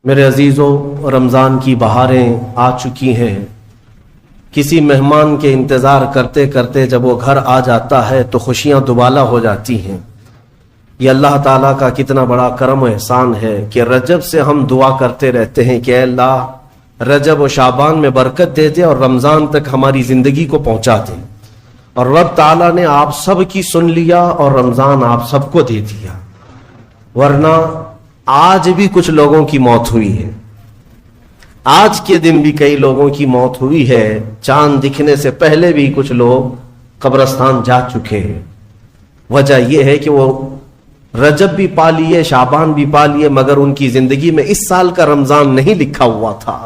میرے عزیزوں، رمضان کی بہاریں آ چکی ہیں۔ کسی مہمان کے انتظار کرتے کرتے جب وہ گھر آ جاتا ہے تو خوشیاں دوبالا ہو جاتی ہیں۔ یہ اللہ تعالیٰ کا کتنا بڑا کرم و احسان ہے کہ رجب سے ہم دعا کرتے رہتے ہیں کہ اے اللہ رجب و شعبان میں برکت دے دے اور رمضان تک ہماری زندگی کو پہنچا دے، اور رب تعالیٰ نے آپ سب کی سن لیا اور رمضان آپ سب کو دے دیا۔ ورنہ آج بھی کچھ لوگوں کی موت ہوئی ہے، آج کے دن بھی کئی لوگوں کی موت ہوئی ہے، چاند دکھنے سے پہلے بھی کچھ لوگ قبرستان جا چکے ہیں۔ وجہ یہ ہے کہ وہ رجب بھی پا لیے، شعبان بھی پا لیے، مگر ان کی زندگی میں اس سال کا رمضان نہیں لکھا ہوا تھا،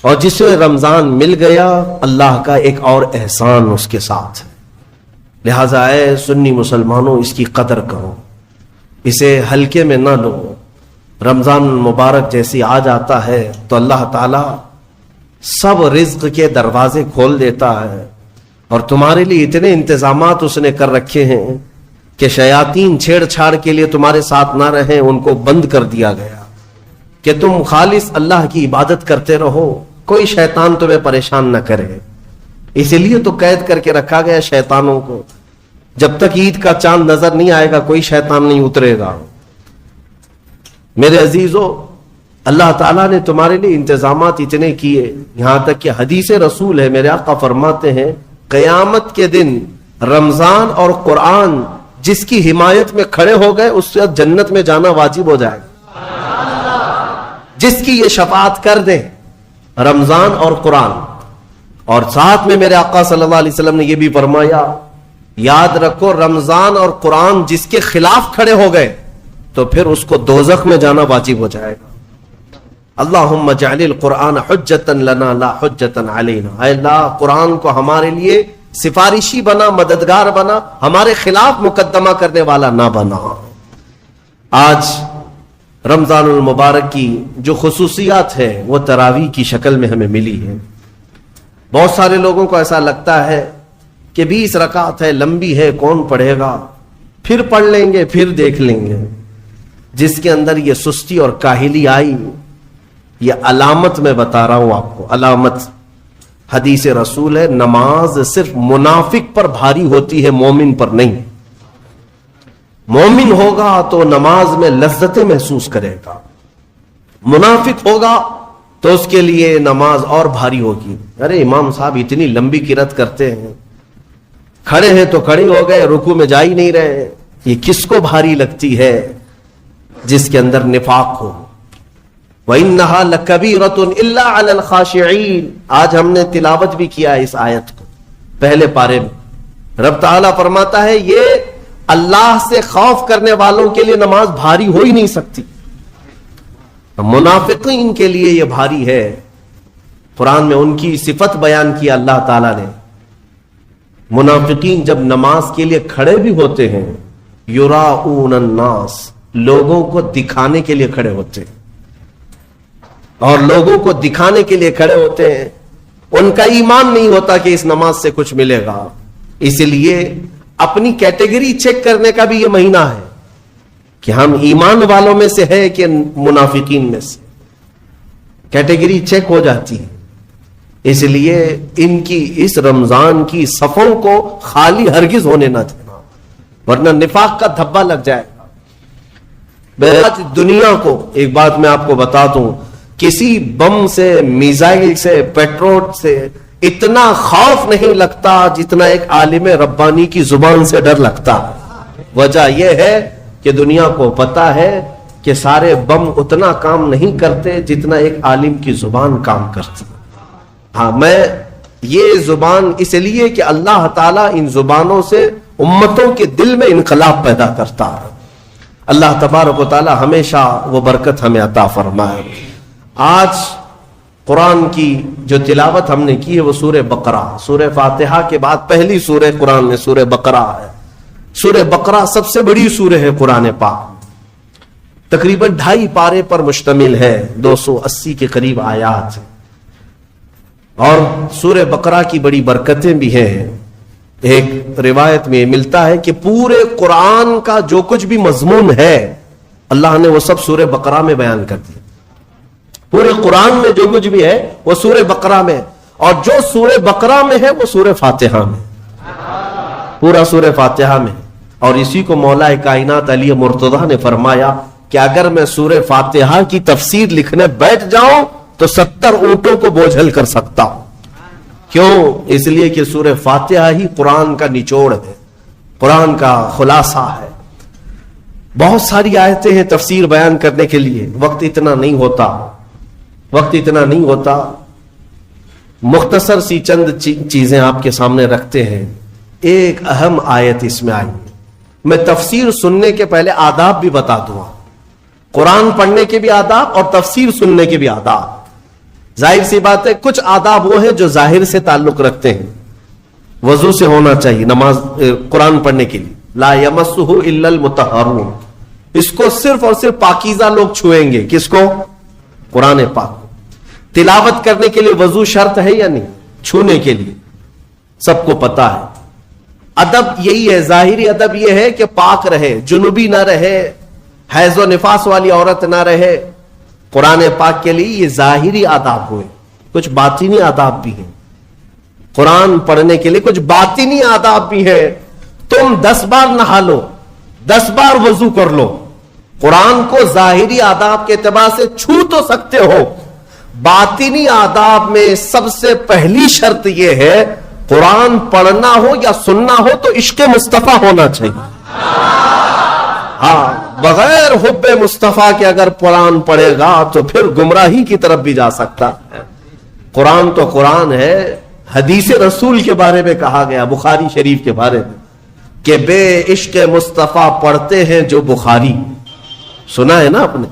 اور جسے رمضان مل گیا اللہ کا ایک اور احسان اس کے ساتھ۔ لہذا اے سنی مسلمانوں، اس کی قدر کرو، اسے ہلکے میں نہ لو۔ رمضان مبارک جیسی آ جاتا ہے تو اللہ تعالیٰ سب رزق کے دروازے کھول دیتا ہے، اور تمہارے لیے اتنے انتظامات اس نے کر رکھے ہیں کہ شیاطین چھیڑ چھاڑ کے لیے تمہارے ساتھ نہ رہیں، ان کو بند کر دیا گیا کہ تم خالص اللہ کی عبادت کرتے رہو، کوئی شیطان تمہیں پریشان نہ کرے۔ اسی لیے تو قید کر کے رکھا گیا شیطانوں کو، جب تک عید کا چاند نظر نہیں آئے گا کوئی شیطان نہیں اترے گا۔ میرے عزیزوں، اللہ تعالیٰ نے تمہارے لیے انتظامات اتنے کیے، یہاں تک کہ حدیث رسول ہے، میرے آقا فرماتے ہیں قیامت کے دن رمضان اور قرآن جس کی حمایت میں کھڑے ہو گئے اس سے جنت میں جانا واجب ہو جائے گا، جس کی یہ شفاعت کر دیں رمضان اور قرآن۔ اور ساتھ میں میرے آقا صلی اللہ علیہ وسلم نے یہ بھی فرمایا، یاد رکھو رمضان اور قرآن جس کے خلاف کھڑے ہو گئے تو پھر اس کو دوزخ میں جانا واجب ہو جائے گا۔ اللہم اجعل القرآن حجتا لنا لا حجتا علینا، اے اللہ قرآن کو ہمارے لیے سفارشی بنا، مددگار بنا، ہمارے خلاف مقدمہ کرنے والا نہ بنا۔ آج رمضان المبارک کی جو خصوصیات ہے وہ تراویح کی شکل میں ہمیں ملی ہے۔ بہت سارے لوگوں کو ایسا لگتا ہے کہ 20 رکعت ہے، لمبی ہے، کون پڑھے گا، پھر پڑھ لیں گے، پھر دیکھ لیں گے۔ جس کے اندر یہ سستی اور کاہلی آئی، یہ علامت میں بتا رہا ہوں آپ کو، علامت حدیث رسول ہے، نماز صرف منافق پر بھاری ہوتی ہے، مومن پر نہیں۔ مومن ہوگا تو نماز میں لذتیں محسوس کرے گا، منافق ہوگا تو اس کے لیے نماز اور بھاری ہوگی۔ ارے امام صاحب اتنی لمبی قرات کرتے ہیں، کھڑے ہیں تو کھڑے ہو گئے، رکوع میں جا ہی نہیں رہے، یہ کس کو بھاری لگتی ہے؟ جس کے اندر نفاق ہو۔ وَإِنَّهَا لَكَبِيرَةٌ إِلَّا عَلَى الْخَاشِعِينَ، آج ہم نے تلاوت بھی کیا اس آیت کو پہلے پارے میں۔ رب تعالیٰ فرماتا ہے یہ اللہ سے خوف کرنے والوں کے لیے نماز بھاری ہو ہی نہیں سکتی، منافقین کے لیے یہ بھاری ہے۔ قرآن میں ان کی صفت بیان کیا اللہ تعالیٰ نے۔ منافقین جب نماز کے لیے کھڑے بھی ہوتے ہیں، یراؤن الناس، لوگوں کو دکھانے کے لیے کھڑے ہوتے ہیں، اور لوگوں کو دکھانے کے لیے کھڑے ہوتے ہیں، ان کا ایمان نہیں ہوتا کہ اس نماز سے کچھ ملے گا۔ اس لیے اپنی کیٹیگری چیک کرنے کا بھی یہ مہینہ ہے کہ ہم ایمان والوں میں سے ہے کہ منافقین میں سے، کیٹیگری چیک ہو جاتی ہے۔ اس لیے ان کی اس رمضان کی صفوں کو خالی ہرگز ہونے نہ دینا، ورنہ نفاق کا دھبا لگ جائے گا۔ آج دنیا کو ایک بات میں آپ کو بتا دوں، کسی بم سے، میزائل سے، پیٹرول سے اتنا خوف نہیں لگتا جتنا ایک عالم ربانی کی زبان سے ڈر لگتا۔ وجہ یہ ہے کہ دنیا کو پتا ہے کہ سارے بم اتنا کام نہیں کرتے جتنا ایک عالم کی زبان کام کرتی۔ ہاں، میں یہ زبان اس لیے کہ اللہ تعالیٰ ان زبانوں سے امتوں کے دل میں انقلاب پیدا کرتا ہے۔ اللہ تبارک و تعالیٰ ہمیشہ وہ برکت ہمیں عطا فرمائے۔ آج قرآن کی جو تلاوت ہم نے کی ہے وہ سورہ بقرہ، سورہ فاتحہ کے بعد پہلی سورہ قرآن میں سورہ بقرہ ہے۔ سورہ بقرہ سب سے بڑی سورہ ہے قرآن پاک، تقریباً 2.5 پارے پر مشتمل ہے، 280 کے قریب آیات ہیں، اور سورہ بقرہ کی بڑی برکتیں بھی ہیں۔ ایک روایت میں ملتا ہے کہ پورے قرآن کا جو کچھ بھی مضمون ہے اللہ نے وہ سب سورہ بقرہ میں بیان کر دیا۔ پورے قرآن میں جو کچھ بھی ہے وہ سورہ بقرہ میں، اور جو سورہ بقرہ میں ہے وہ سورہ فاتحہ میں، پورا سورہ فاتحہ میں۔ اور اسی کو مولا کائنات علی مرتضیٰ نے فرمایا کہ اگر میں سورہ فاتحہ کی تفسیر لکھنے بیٹھ جاؤں تو 70 اونٹوں کو بوجھل کر سکتا ہوں۔ کیوں؟ اس لیے کہ سورہ فاتحہ ہی قرآن کا نچوڑ ہے، قرآن کا خلاصہ ہے۔ بہت ساری آیتیں ہیں تفسیر بیان کرنے کے لیے، وقت اتنا نہیں ہوتا، مختصر سی چند چیزیں آپ کے سامنے رکھتے ہیں۔ ایک اہم آیت اس میں آئی، میں تفسیر سننے کے پہلے آداب بھی بتا دوں، قرآن پڑھنے کے بھی آداب اور تفسیر سننے کے بھی آداب۔ ظاہر سی بات ہے کچھ آداب وہ ہیں جو ظاہر سے تعلق رکھتے ہیں، وضو سے ہونا چاہیے نماز قرآن پڑھنے کے لیے، لا یمسہ الا المطہرون، اس کو صرف اور صرف پاکیزہ لوگ چھوئیں گے۔ کس کو؟ قرآن پاک۔ تلاوت کرنے کے لیے وضو شرط ہے یا نہیں؟ چھونے کے لیے سب کو پتا ہے۔ ادب یہی ہے، ظاہری ادب یہ ہے کہ پاک رہے، جنوبی نہ رہے، حیض و نفاس والی عورت نہ رہے۔ قرآن پاک کے لیے یہ ظاہری آداب ہوئے، کچھ باطنی آداب بھی ہیں۔ قرآن پڑھنے کے لیے کچھ باطنی آداب بھی ہیں۔ تم 10 بار نہا لو، 10 بار وضو کر لو، قرآن کو ظاہری آداب کے اعتبار سے چھو تو سکتے ہو، باطنی آداب میں سب سے پہلی شرط یہ ہے قرآن پڑھنا ہو یا سننا ہو تو عشق مصطفیٰ ہونا چاہیے۔ ہاں، بغیر حب مصطفیٰ کے اگر قرآن پڑھے گا تو پھر گمراہی کی طرف بھی جا سکتا ہے۔ قرآن تو قرآن ہے۔ حدیث رسول کے بارے میں کہا گیا، بخاری شریف کے بارے میں، کہ بے عشق مصطفیٰ پڑھتے ہیں جو بخاری، سنا ہے نا آپ نے؟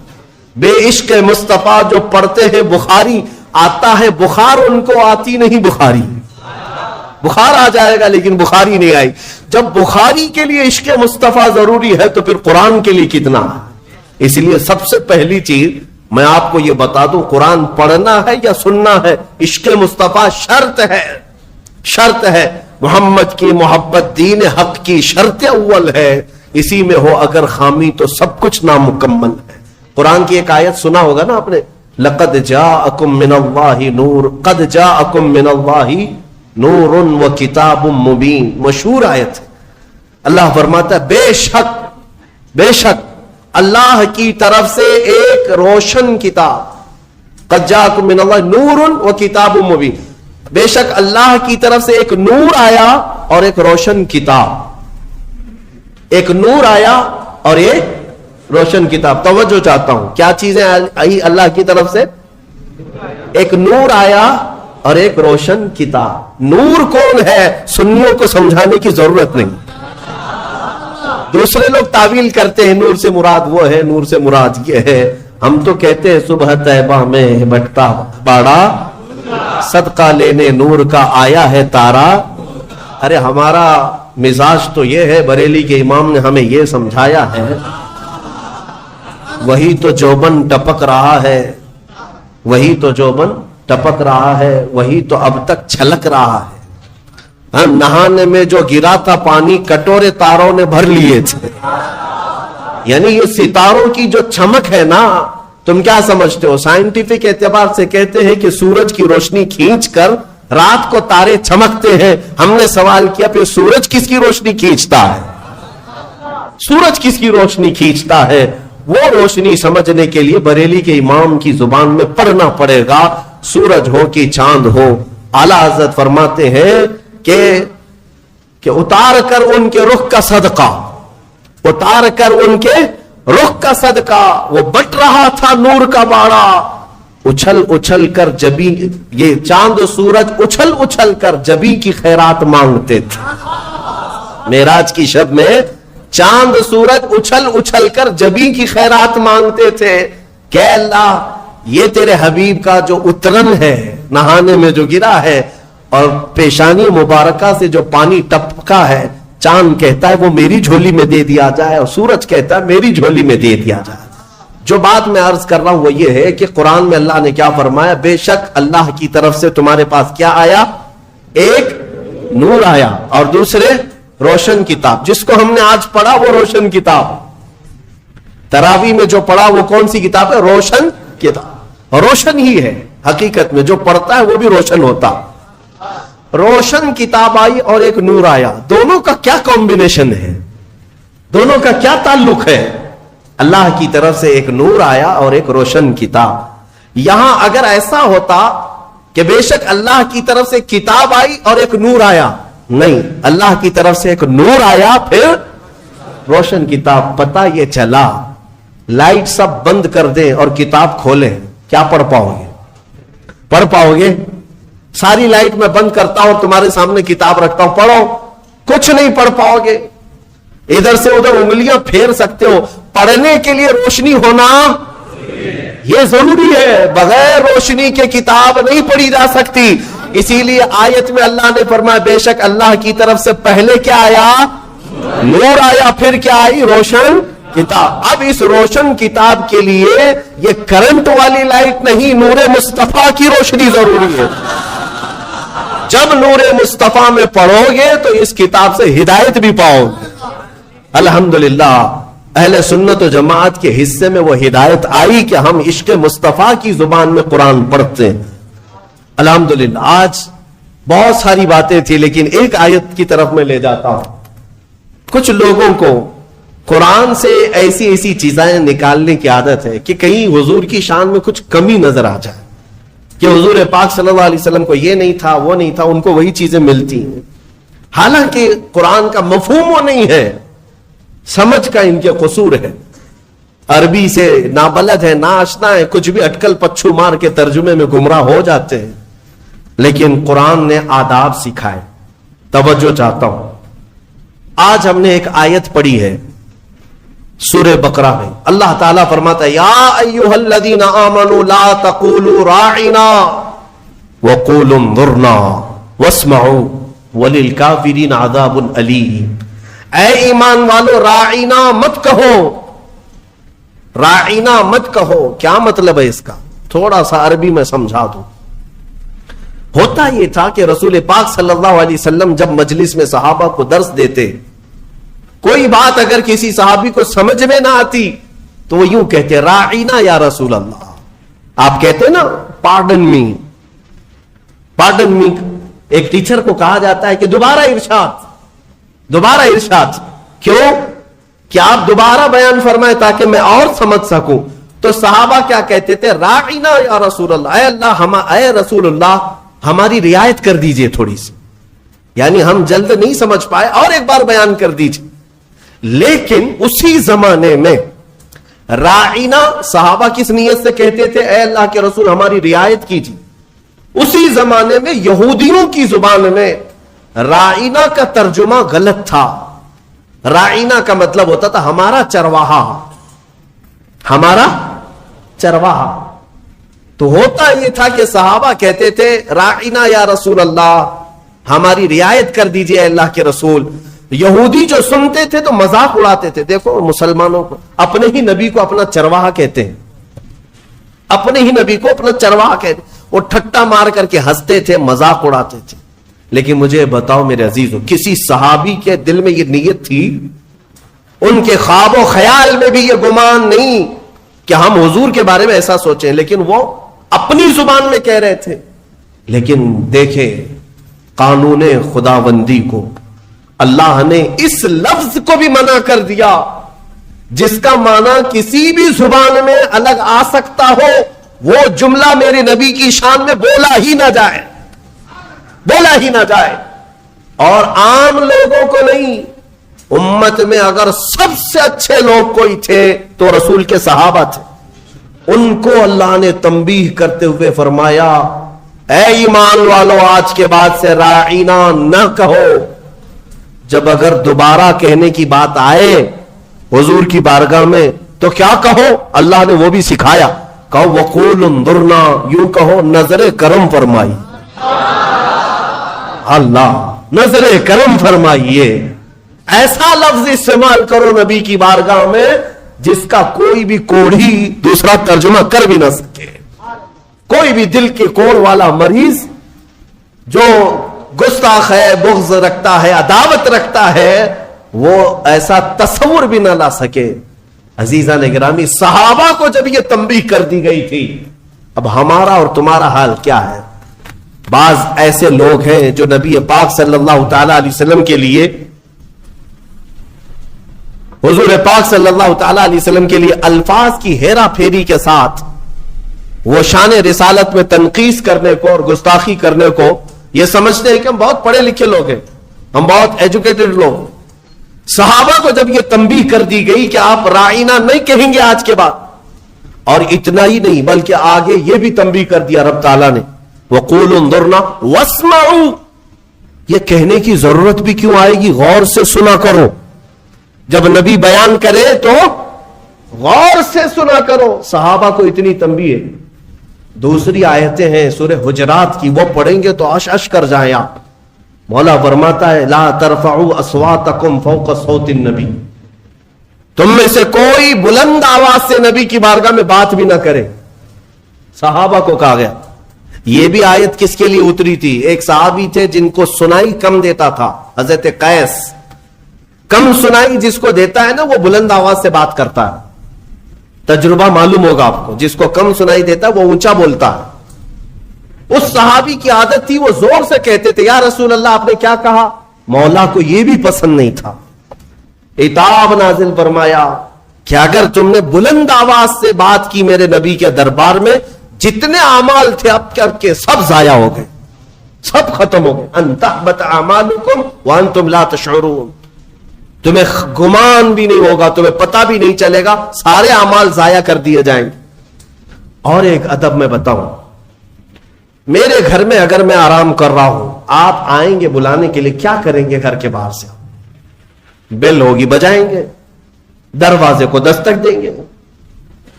بے عشق مصطفیٰ جو پڑھتے ہیں بخاری، آتا ہے بخار ان کو، آتی نہیں بخاری۔ بخار آ جائے گا لیکن بخاری نہیں آئی۔ جب بخاری کے لیے عشق مصطفیٰ ضروری ہے تو پھر قرآن کے لیے کتنا ہے۔ اس لیے سب سے پہلی چیز میں آپ کو یہ بتا دوں، قرآن پڑھنا ہے یا سننا ہے، عشق مصطفیٰ شرط ہے، شرط ہے۔ محمد کی محبت دین حق کی شرط اول ہے، اسی میں ہو اگر خامی تو سب کچھ نامکمل ہے۔ قرآن کی ایک آیت سنا ہوگا نا آپ نے، لقد جاءکم من اللہ نور، قد جاءکم من اللہ نور و کتاب مبین، مشہور آیت ہے۔ اللہ فرماتا ہے بے شک اللہ کی طرف سے ایک روشن کتاب، قد جاءکم من اللہ نور و کتاب مبین، بے شک اللہ کی طرف سے ایک نور آیا اور ایک روشن کتاب، ایک نور آیا اور ایک روشن کتاب۔ توجہ چاہتا ہوں، کیا چیزیں آئی اللہ کی طرف سے؟ ایک نور آیا اور ایک روشن کتاب۔ نور کون ہے سنیوں کو سمجھانے کی ضرورت نہیں، دوسرے لوگ تعویل کرتے ہیں نور سے مراد وہ ہے، نور سے مراد یہ ہے۔ ہم تو کہتے ہیں صبح طیبہ میں بٹتا باڑا، صدقہ لینے نور کا آیا ہے تارا۔ ارے ہمارا مزاج تو یہ ہے، بریلی کے امام نے ہمیں یہ سمجھایا ہے، وہی تو جوبن ٹپک رہا ہے، وہی تو جوبن ٹپک رہا ہے، وہی تو اب تک چھلک رہا ہے۔ نہانے میں جو گرا تھا پانی کٹورے تاروں نے بھر لیے تھے۔ یعنی یہ ستاروں کی جو چمک ہے نا، تم کیا سمجھتے ہو؟ سائنٹیفک اعتبار سے کہتے ہیں کہ سورج کی روشنی کھینچ کر رات کو تارے چمکتے ہیں۔ ہم نے سوال کیا پھر سورج کس کی روشنی کھینچتا ہے؟ سورج کس کی روشنی کھینچتا ہے؟ وہ روشنی سمجھنے کے لیے بریلی کے امام کی زبان میں پڑھنا پڑے گا، سورج ہو کہ چاند ہو۔ اعلیٰ حضرت فرماتے ہیں کہ اتار کر ان کے رخ کا صدقہ، اتار کر ان کے رخ کا صدقہ، وہ بٹ رہا تھا نور کا باڑا، اچھل اچھل کر جبی، یہ چاند و سورج اچھل اچھل کر جبی کی خیرات مانگتے تھے۔ معراج کی شب میں چاند سورج اچھل اچھل کر جبی کی خیرات مانگتے تھے کہ اللہ یہ تیرے حبیب کا جو اترن ہے، نہانے میں جو گرا ہے اور پیشانی مبارکہ سے جو پانی ٹپکا ہے، چاند کہتا ہے وہ میری جھولی میں دے دیا جائے اور سورج کہتا ہے میری جھولی میں دے دیا جائے۔ جو بات میں عرض کر رہا ہوں وہ یہ ہے کہ قرآن میں اللہ نے کیا فرمایا؟ بے شک اللہ کی طرف سے تمہارے پاس کیا آیا؟ ایک نور آیا اور دوسرے روشن کتاب۔ جس کو ہم نے آج پڑھا وہ روشن کتاب، تراویح میں جو پڑھا وہ کون سی کتاب ہے؟ روشن کتاب۔ روشن ہی ہے حقیقت میں، جو پڑھتا ہے وہ بھی روشن ہوتا. روشن کتاب آئی اور ایک نور آیا، دونوں کا کیا کمبینیشن ہے، دونوں کا کیا تعلق ہے؟ اللہ کی طرف سے ایک نور آیا اور ایک روشن کتاب. یہاں اگر ایسا ہوتا کہ بے شک اللہ کی طرف سے کتاب آئی اور ایک نور آیا، نہیں، اللہ کی طرف سے ایک نور آیا پھر روشن کتاب. پتہ یہ چلا لائٹ سب بند کر دیں اور کتاب کھولیں، کیا پڑھ پاؤ گے؟ پڑھ پاؤ گے؟ ساری لائٹ میں بند کرتا ہوں، تمہارے سامنے کتاب رکھتا ہوں، پڑھو، کچھ نہیں پڑھ پاؤ گے. ادھر سے ادھر انگلیاں پھیر سکتے ہو، پڑھنے کے لیے روشنی ہونا یہ ضروری ہے. بغیر روشنی کے کتاب نہیں پڑھی جا سکتی. اسی لیے آیت میں اللہ نے فرمایا بے شک اللہ کی طرف سے پہلے کیا آیا؟ نور آیا، پھر کیا آئی؟ روشن کتاب. اب اس روشن کتاب کے لیے یہ کرنٹ والی لائٹ نہیں، نور مصطفیٰ کی روشنی ضروری ہے. جب نور مصطفیٰ میں پڑھو گے تو اس کتاب سے ہدایت بھی پاؤ گے. الحمدللہ اہل سنت و جماعت کے حصے میں وہ ہدایت آئی کہ ہم عشق مصطفیٰ کی زبان میں قرآن پڑھتے ہیں. الحمدللہ. آج بہت ساری باتیں تھی لیکن ایک آیت کی طرف میں لے جاتا ہوں. کچھ لوگوں کو قرآن سے ایسی ایسی چیزیں نکالنے کی عادت ہے کہ کہیں حضور کی شان میں کچھ کمی نظر آ جائے کہ حضور پاک صلی اللہ علیہ وسلم کو یہ نہیں تھا، وہ نہیں تھا، ان کو وہی چیزیں ملتی ہیں. حالانکہ قرآن کا مفہوم وہ نہیں ہے، سمجھ کا ان کے قصور ہے. عربی سے نابلد ہے، ناشنا ہے، کچھ بھی اٹکل پچھو مار کے ترجمے میں گمراہ ہو جاتے ہیں. لیکن قرآن نے آداب سکھائے. توجہ چاہتا ہوں. آج ہم نے ایک آیت پڑھی ہے سورہ بقرہ میں. اللہ تعالیٰ فرماتا ہے یا ایھا الذین آمنوا لا تقولوا راعنا وقولوا انظرنا واسمعوا وللکافرین عذاب الیم. اے ایمان والو راعنا مت کہو، راعنا مت کہو. کیا مطلب ہے اس کا؟ تھوڑا سا عربی میں سمجھا دوں. ہوتا یہ تھا کہ رسول پاک صلی اللہ علیہ وسلم جب مجلس میں صحابہ کو درس دیتے، کوئی بات اگر کسی صحابی کو سمجھ میں نہ آتی تو وہ یوں کہتے راعینا یا رسول اللہ. آپ کہتے نا پارڈن می، پارڈن می. ایک ٹیچر کو کہا جاتا ہے کہ دوبارہ ارشاد، دوبارہ ارشاد. کیوں؟ کہ آپ دوبارہ بیان فرمائیں تاکہ میں اور سمجھ سکوں. تو صحابہ کیا کہتے تھے؟ راعینا یا رسول اللہ. اے اللہ، اے رسول اللہ، ہماری رعایت کر دیجئے تھوڑی سی، یعنی ہم جلد نہیں سمجھ پائے، اور ایک بار بیان کر دیجئے. لیکن اسی زمانے میں راعینا صحابہ کس نیت سے کہتے تھے؟ اے اللہ کے رسول ہماری رعایت کیجیے. اسی زمانے میں یہودیوں کی زبان میں راعینا کا ترجمہ غلط تھا. راعینا کا مطلب ہوتا تھا ہمارا چرواہا، ہمارا چرواہا. تو ہوتا یہ تھا کہ صحابہ کہتے تھے راعینا یا رسول اللہ، ہماری رعایت کر دیجئے اے اللہ کے رسول. یہودی جو سنتے تھے تو مذاق اڑاتے تھے. دیکھو مسلمانوں کو اپنے ہی نبی کو اپنا چرواہا کہتے ہیں، اپنے ہی نبی کو اپنا چرواہا کہتے ہیں. وہ ٹھٹا مار کر کے ہنستے تھے، مذاق اڑاتے تھے. لیکن مجھے بتاؤ میرے عزیزو، کسی صحابی کے دل میں یہ نیت تھی؟ ان کے خواب و خیال میں بھی یہ گمان نہیں کہ ہم حضور کے بارے میں ایسا سوچیں. لیکن وہ اپنی زبان میں کہہ رہے تھے. لیکن دیکھیں قانون خداوندی کو، اللہ نے اس لفظ کو بھی منع کر دیا جس کا معنی کسی بھی زبان میں الگ آ سکتا ہو. وہ جملہ میرے نبی کی شان میں بولا ہی نہ جائے، بولا ہی نہ جائے. اور عام لوگوں کو نہیں، امت میں اگر سب سے اچھے لوگ کوئی تھے تو رسول کے صحابہ تھے. ان کو اللہ نے تنبیہ کرتے ہوئے فرمایا اے ایمان والو، آج کے بعد سے راعینا نہ کہو. جب اگر دوبارہ کہنے کی بات آئے حضور کی بارگاہ میں تو کیا کہو؟ اللہ نے وہ بھی سکھایا. کہو وقول انظرنا، یوں کہو نظر کرم فرمائی. اللہ نظر کرم فرمائیے. ایسا لفظ استعمال کرو نبی کی بارگاہ میں جس کا کوئی بھی کوڑھی دوسرا ترجمہ کر بھی نہ سکے. کوئی بھی دل کے کوڑ والا مریض جو گستاخ ہے، بغض رکھتا ہے، عداوت رکھتا ہے، وہ ایسا تصور بھی نہ لا سکے. عزیزان گرامی، صحابہ کو جب یہ تنبیہ کر دی گئی تھی اب ہمارا اور تمہارا حال کیا ہے؟ بعض ایسے لوگ ہیں جو نبی پاک صلی اللہ تعالی علیہ وسلم کے لیے، حضور پاک صلی اللہ تعالی علیہ وسلم کے لیے الفاظ کی ہیرا پھیری کے ساتھ وہ شان رسالت میں تنقیص کرنے کو اور گستاخی کرنے کو یہ سمجھتے ہیں کہ ہم بہت پڑھے لکھے لوگ ہیں، ہم بہت ایجوکیٹڈ لوگ ہیں۔ صحابہ کو جب یہ تنبیہ کر دی گئی کہ آپ رائنا نہیں کہیں گے آج کے بعد، اور اتنا ہی نہیں بلکہ آگے یہ بھی تنبیہ کر دیا رب تعالیٰ نے، وَقُولُوا انظُرْنَا وَاسْمَعُوا، یہ کہنے کی ضرورت بھی کیوں آئے گی؟ غور سے سنا کرو، جب نبی بیان کرے تو غور سے سنا کرو۔ صحابہ کو اتنی تنبیہ ہے۔ دوسری آیتیں ہیں سورہ حجرات کی، وہ پڑھیں گے تو عش کر جائیں آپ۔ مولا فرماتا ہے لا ترفعوا اصواتکم فوق صوت النبی، تم میں سے کوئی بلند آواز سے نبی کی بارگاہ میں بات بھی نہ کرے۔ صحابہ کو کہا گیا۔ یہ بھی آیت کس کے لیے اتری تھی؟ ایک صحابی تھے جن کو سنائی کم دیتا تھا، حضرت قیس۔ کم سنائی جس کو دیتا ہے نا وہ بلند آواز سے بات کرتا ہے، تجربہ معلوم ہوگا آپ کو۔ جس کو کم سنائی دیتا ہے وہ اونچا بولتا ہے۔ اس صحابی کی عادت تھی، وہ زور سے کہتے تھے یا رسول اللہ آپ نے کیا کہا؟ مولا کو یہ بھی پسند نہیں تھا، عتاب نازل فرمایا کہ اگر تم نے بلند آواز سے بات کی میرے نبی کے دربار میں، جتنے اعمال تھے اب کے سب ضائع ہو گئے، سب ختم ہو گئے۔ ان تحبط اعمالکم وانتم لا تشعرون، تمہیں گمان بھی نہیں ہوگا، تمہیں پتہ بھی نہیں چلے گا، سارے اعمال ضائع کر دیے جائیں گے۔ اور ایک ادب میں بتاؤں، میرے گھر میں اگر میں آرام کر رہا ہوں، آپ آئیں گے بلانے کے لیے، کیا کریں گے؟ گھر کے باہر سے بیل ہوگی بجائیں گے، دروازے کو دستک دیں گے،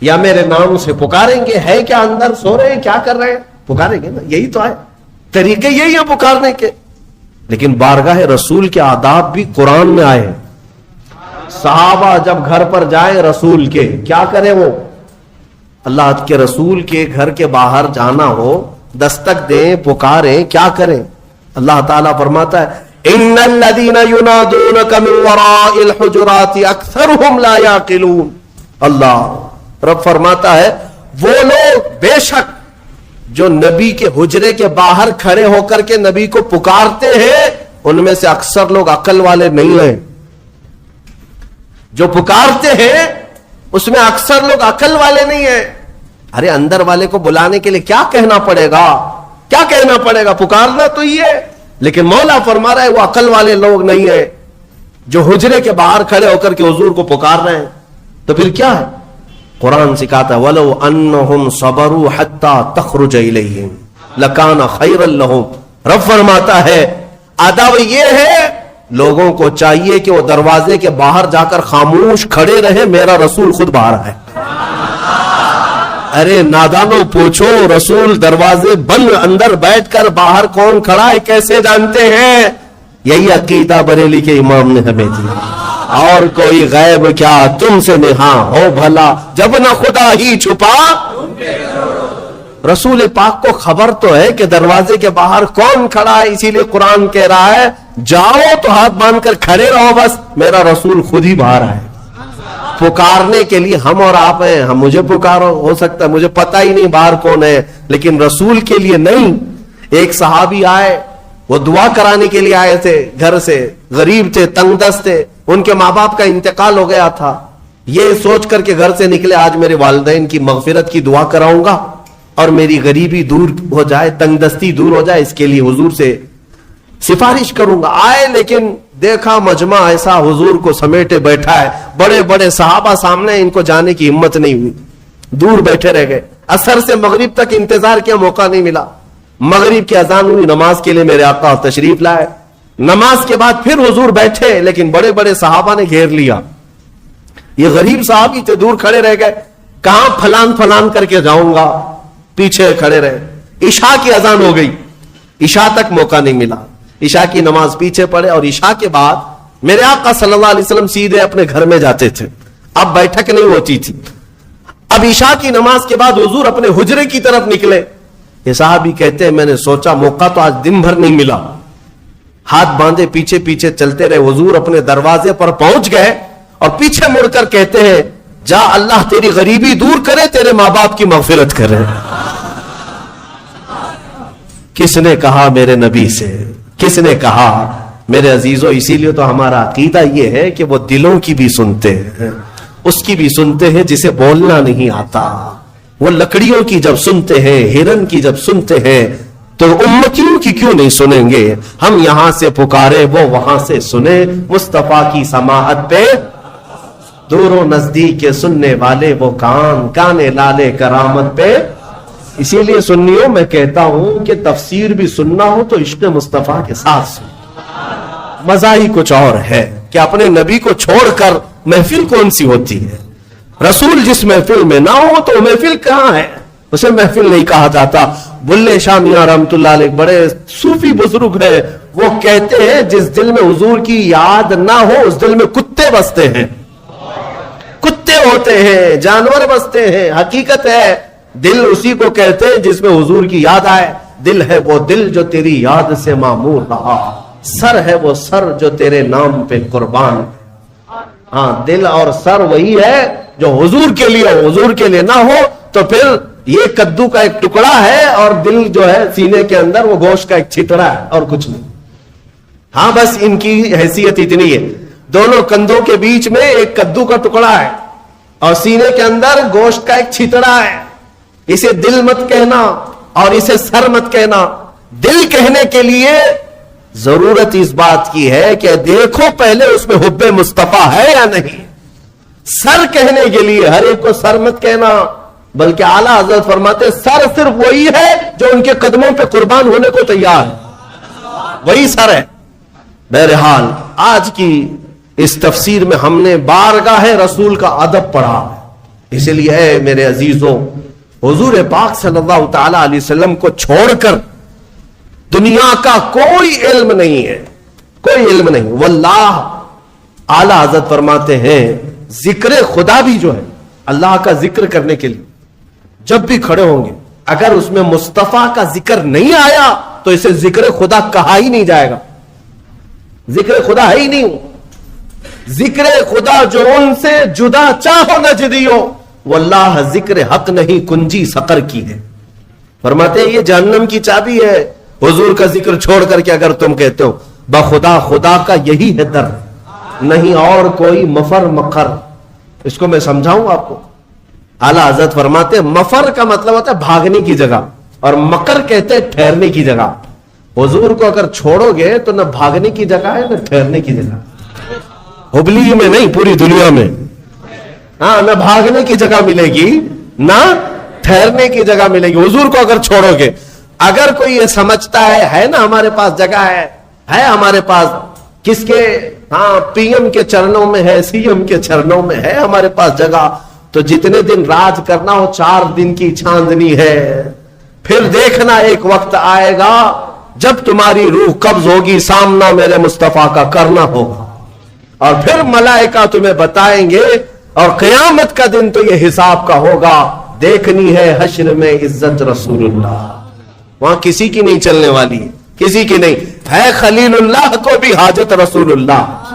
یا میرے نام سے پکاریں گے، ہے کیا اندر سو رہے ہیں، کیا کر رہے ہیں؟ پکاریں گے نا، یہی تو ہے طریقے، یہی ہے پکارنے کے۔ لیکن بارگاہ رسول کے آداب بھی قرآن میں آئے ہیں۔ صحابہ جب گھر پر جائیں رسول کے، کیا کریں؟ وہ اللہ کے رسول کے گھر کے باہر جانا ہو، دستک دیں، پکاریں، کیا کریں؟ اللہ تعالیٰ فرماتا ہے ان الذین ینادونک من وراء الحجرات اکثرهم لا یعقلون۔ اللہ رب فرماتا ہے وہ لوگ بے شک جو نبی کے حجرے کے باہر کھڑے ہو کر کے نبی کو پکارتے ہیں، ان میں سے اکثر لوگ عقل والے نہیں ہیں۔ جو پکارتے ہیں اس میں اکثر لوگ عقل والے نہیں ہیں۔ ارے اندر والے کو بلانے کے لیے کیا کہنا پڑے گا؟ کیا کہنا پڑے گا؟ پکارنا تو یہ ہے۔ لیکن مولا فرما رہا ہے وہ عقل والے لوگ نہیں ہیں جو حجرے کے باہر کھڑے ہو کر کے حضور کو پکار رہے ہیں۔ تو پھر کیا ہے؟ قرآن سکھاتا ہے وَلَوْ أَنَّهُمْ صَبَرُوا حَتَّى تَخْرُجَ إِلَيْهِمْ لَكَانَ خَيْرًا لَهُمْ۔ رب فرماتا ہے ادب یہ ہے لوگوں کو چاہیے کہ وہ دروازے کے باہر جا کر خاموش کھڑے رہے، میرا رسول خود باہر ہے۔ ارے نادانوں پوچھو، رسول دروازے بند اندر بیٹھ کر باہر کون کھڑا ہے کیسے جانتے ہیں؟ یہی عقیدہ بریلی کے امام نے ہمیں دیا۔ اور کوئی غیب کیا تم سے نہاں ہو بھلا، جب نہ خدا ہی چھپا۔ رسول پاک کو خبر تو ہے کہ دروازے کے باہر کون کھڑا ہے، اسی لیے قرآن کہہ رہا ہے جاؤ تو ہاتھ باندھ کر کھڑے رہو، بس میرا رسول خود ہی باہر ہے۔ پکارنے کے لیے ہم اور آپ ہیں، ہم مجھے پکارو، ہو سکتا ہے مجھے پتہ ہی نہیں باہر کون ہے، لیکن رسول کے لیے نہیں۔ ایک صحابی آئے، وہ دعا کرانے کے لیے آئے تھے، گھر سے غریب تھے، تنگ دست تھے، ان کے ماں باپ کا انتقال ہو گیا تھا۔ یہ سوچ کر کے گھر سے نکلے آج میرے والدین کی مغفرت کی دعا کراؤں گا اور میری غریبی دور ہو جائے، تنگ دستی دور ہو جائے، اس کے لیے حضور سے سفارش کروں گا۔ آئے لیکن دیکھا مجمع ایسا حضور کو سمیٹے بیٹھا ہے، بڑے بڑے صحابہ سامنے، ان کو جانے کی ہمت نہیں ہوئی، دور بیٹھے رہ گئے۔ عصر سے مغرب تک انتظار کیا، موقع نہیں ملا۔ مغرب کی اذان ہوئی، نماز کے لیے میرے آقا تشریف لائے۔ نماز کے بعد پھر حضور بیٹھے، لیکن بڑے بڑے صحابہ نے گھیر لیا۔ یہ غریب صحابی تھے، دور کھڑے رہ گئے، کہاں پھلان پھلان کر کے جاؤں گا، پیچھے کھڑے رہے۔ عشاء کی اذان ہو گئی، عشاء تک موقع نہیں ملا، عشاء کی نماز پیچھے پڑے، اور عشاء کے بعد میرے آقا صلی اللہ علیہ وسلم سیدھے اپنے گھر میں جاتے تھے، اب بیٹھک نہیں ہوتی تھی۔ اب عشاء کی نماز کے بعد حضور اپنے حجرے کی طرف نکلے۔ یہ صحابی کہتے ہیں میں نے سوچا موقع تو آج دن بھر نہیں ملا، ہاتھ باندھے پیچھے پیچھے چلتے رہے۔ حضور اپنے دروازے پر پہنچ گئے اور پیچھے مڑ کر کہتے ہیں جا اللہ تیری غریبی دور کرے، تیرے ماں باپ کی مغفرت کرے۔ کس نے کہا میرے نبی سے؟ کس نے کہا؟ میرے عزیزو، اسی لیے تو ہمارا عقیدہ یہ ہے کہ وہ دلوں کی بھی سنتے ہیں، اس کی بھی سنتے ہیں جسے بولنا نہیں آتا۔ وہ لکڑیوں کی جب سنتے ہیں، ہرن کی جب سنتے ہیں، تو امتیوں کی کیوں نہیں سنیں گے؟ ہم یہاں سے پکارے، وہ وہاں سے سنے، مصطفیٰ کی سماعت پہ دور و نزدیک کے سننے والے وہ کان لالے کرامت پہ۔ اسی لیے سنیوں میں کہتا ہوں کہ تفسیر بھی سننا ہو تو عشق مصطفیٰ کے ساتھ سن۔ مزہ ہی کچھ اور ہے کہ اپنے نبی کو چھوڑ کر محفل کون سی ہوتی ہے؟ رسول جس محفل میں نہ ہو تو محفل کہاں ہے؟ اسے محفل نہیں کہا جاتا۔ بلے شاہ میاں رحمت اللہ علیہ بڑے صوفی بزرگ ہیں، وہ کہتے ہیں جس دل میں حضور کی یاد نہ ہو اس دل میں کتے بستے ہیں، کتے ہوتے ہیں، جانور بستے ہیں۔ حقیقت ہے دل اسی کو کہتے ہیں جس میں حضور کی یاد آئے۔ دل ہے وہ دل جو تیری یاد سے معمور رہا، سر ہے وہ سر جو تیرے نام پہ قربان۔ ہاں، دل اور سر وہی ہے جو حضور کے لیے ہو، حضور کے لیے نہ ہو تو پھر یہ کدو کا ایک ٹکڑا ہے اور دل جو ہے سینے کے اندر وہ گوشت کا ایک چھتڑا ہے اور کچھ نہیں۔ ہاں، بس ان کی حیثیت اتنی ہے، دونوں کندھوں کے بیچ میں ایک کدو کا ٹکڑا ہے اور سینے کے اندر گوشت کا ایک چھتڑا ہے۔ اسے دل مت کہنا اور اسے سر مت کہنا۔ دل کہنے کے لیے ضرورت اس بات کی ہے کہ دیکھو پہلے اس میں حب مصطفیٰ ہے یا نہیں۔ سر کہنے کے لیے ہر ایک کو سر مت کہنا، بلکہ اعلیٰ حضرت فرماتے سر صرف وہی ہے جو ان کے قدموں پہ قربان ہونے کو تیار ہے، وہی سر ہے۔ بہرحال آج کی اس تفسیر میں ہم نے بارگاہ رسول کا ادب پڑھا، اسی لیے اے میرے عزیزوں، حضور پاک صلی اللہ تعالی علیہ وسلم کو چھوڑ کر دنیا کا کوئی علم نہیں ہے، کوئی علم نہیں۔ واللہ اعلیٰ حضرت فرماتے ہیں ذکر خدا بھی جو ہے اللہ کا ذکر کرنے کے لیے جب بھی کھڑے ہوں گے، اگر اس میں مصطفیٰ کا ذکر نہیں آیا تو اسے ذکر خدا کہا ہی نہیں جائے گا، ذکر خدا ہے ہی نہیں۔ ذکر خدا جو ان سے جدا چاہو نہ جدیو، واللہ ذکر حق نہیں کنجی سقر کی ہے۔ فرماتے ہیں یہ جہنم کی چابی ہے، حضور کا ذکر چھوڑ کر کے اگر تم کہتے ہو بخدا خدا کا یہی ہے در، نہیں اور کوئی مفر مقر۔ اس کو میں سمجھاؤں آپ کو۔ اعلیٰ حضرت فرماتے ہیں مفر کا مطلب ہوتا ہے بھاگنے کی جگہ، اور مقر کہتے ہیں ٹھہرنے کی جگہ۔ حضور کو اگر چھوڑو گے تو نہ بھاگنے کی جگہ ہے نہ ٹھہرنے کی جگہ، ہبلی میں نہیں پوری دنیا میں۔ ہاں، نہ بھاگنے کی جگہ ملے گی نہ ٹھہرنے کی جگہ ملے گی حضور کو اگر چھوڑو گے۔ اگر کوئی یہ سمجھتا ہے نا ہمارے پاس جگہ ہے ہمارے پاس کس کے، ہاں پی ایم کے چرنوں میں ہے، سی ایم کے چرنوں میں ہے ہمارے پاس جگہ، تو جتنے دن راج کرنا ہو 4 دن کی چاندنی ہے۔ پھر دیکھنا ایک وقت آئے گا جب تمہاری روح قبض ہوگی، سامنا میرے مصطفیٰ کا کرنا ہوگا، اور پھر ملائکہ تمہیں بتائیں گے، اور قیامت کا دن تو یہ حساب کا ہوگا۔ دیکھنی ہے حشر میں عزت رسول اللہ، وہاں کسی کی نہیں چلنے والی، کسی کی نہیں ہے، خلیل اللہ کو بھی حاجت رسول اللہ۔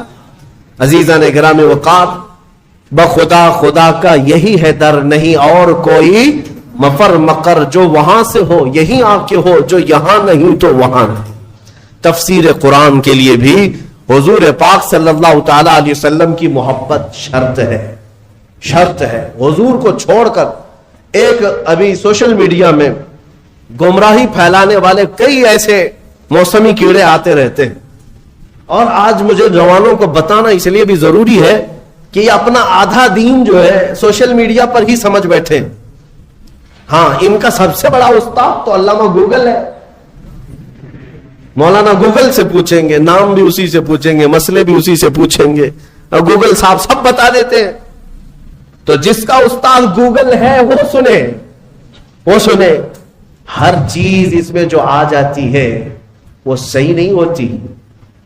عزیزان گرامی وقار، بخدا خدا کا یہی ہے در، نہیں اور کوئی مفر مقر، جو وہاں سے ہو یہی آ کے ہو، جو یہاں نہیں تو وہاں نہیں۔ تفسیر قرآن کے لیے بھی حضور پاک صلی اللہ تعالی علیہ وسلم کی محبت شرط ہے، شرط ہے۔ حضور کو چھوڑ کر ایک ابھی سوشل میڈیا میں گمراہی پھیلانے والے کئی ایسے موسمی کیڑے آتے رہتے ہیں، اور آج مجھے جوانوں کو بتانا اس لیے بھی ضروری ہے کہ یہ اپنا آدھا دین جو ہے سوشل میڈیا پر ہی سمجھ بیٹھے۔ ہاں، ان کا سب سے بڑا استاد تو علامہ گوگل ہے۔ مولانا گوگل سے پوچھیں گے، نام بھی اسی سے پوچھیں گے، مسئلے بھی اسی سے پوچھیں گے، اور گوگل صاحب سب بتا دیتے ہیں۔ تو جس کا استاد گوگل ہے وہ سنے، وہ سنے۔ ہر چیز اس میں جو آ جاتی ہے وہ صحیح نہیں ہوتی۔